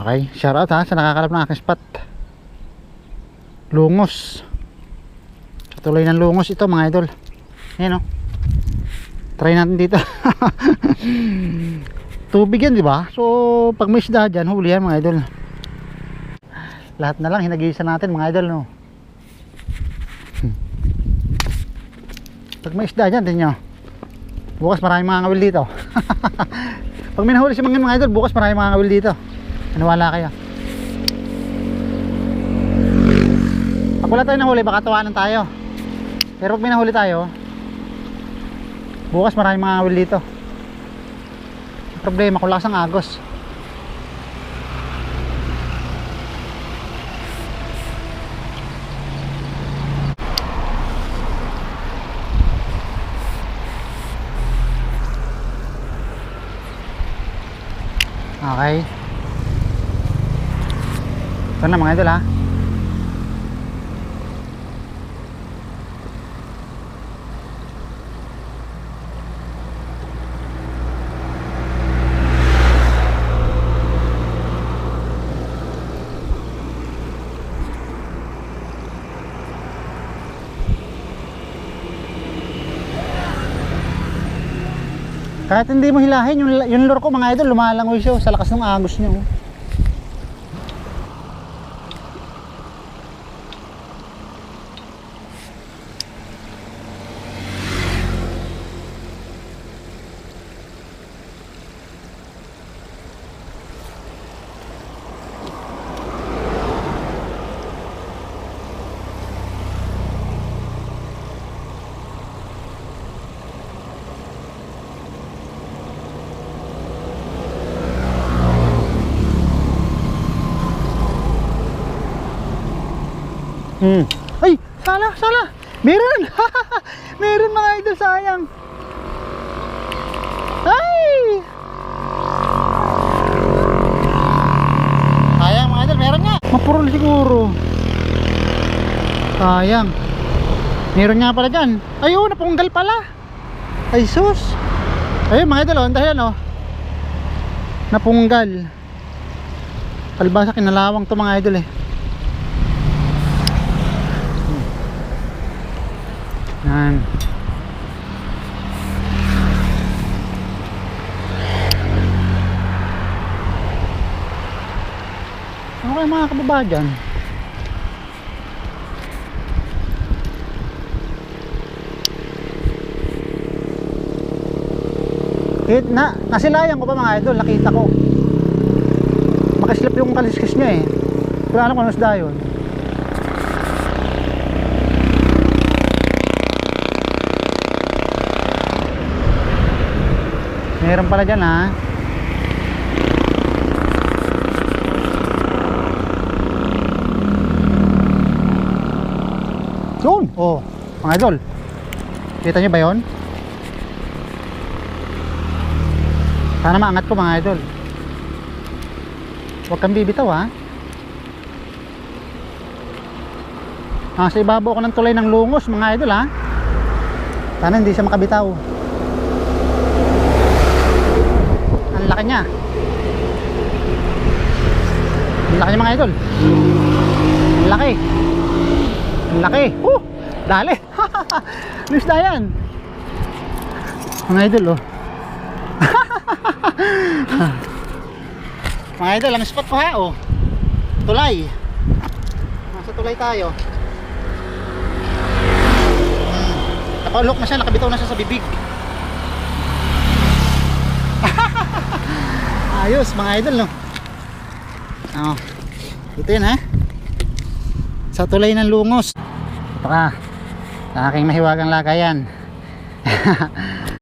Okay, shoutout ha sa nakakalap ng aking spot. Lungos. Tuloy ng lungos ito mga idol. Ayan o. Try natin dito. Tubig yan, di ba? So pag may isda dyan, huli yan mga idol. Lahat na lang hinagisa natin mga idol, no. Pag may isda dyan, tingnan nyo. Bukas maraming mga ngawil dito. Pag may nahuli si mga idol, bukas maraming mga ngawil dito. Naniwala kayo. Pag wala tayo nahuli, baka tawanan tayo. Pero pag may nahuli tayo, bukas maraming mga ngawil dito. Problema, kung lakas ang agos. Okay. Ito na mga idol ha. Kahit hindi mo hilahin, yung lure ko mga idol, lumalangoy siya sa lakas ng agos niya. Ay, sala. Meron. Meron mga idol, sayang. Ay! Sayang mga idol, meron nga. Mapurol siguro. Sayang. Meron nga pala dyan. Ayun, napunggal pala. Ay sus. Ayun mga idol, antayan o. Napunggal. Palibasa kinalawang to mga idol eh. Yan. Ano kayo mga kababa dyan? Nasilayan ko pa mga idol, nakita ko. Makaslip yung kaliskis niya eh. Pero alam ko ano isda yun. Meron pala dyan ha. Yun. Oh, mga idol, kita nyo ba yun? Sana maangat ko mga idol. Huwag kang bibitaw ha. Sa ibabaw ko ng tulay ng lungos mga idol ha. Sana hindi siya makabitaw. Ang laki niya. Ang laki niya mga idol. Ang laki. Ang laki. Dali. Luis na yan mga idol oh. Mga idol, ang spot ko ha oh. Tulay. Nasa tulay tayo. Napaulok na siya, nakabitaw na siya sa bibig. Ayos mga idol no. Ito yun ha. Sa tulay ng lungos. Ito ka. Sa aking mahiwagang lagayan.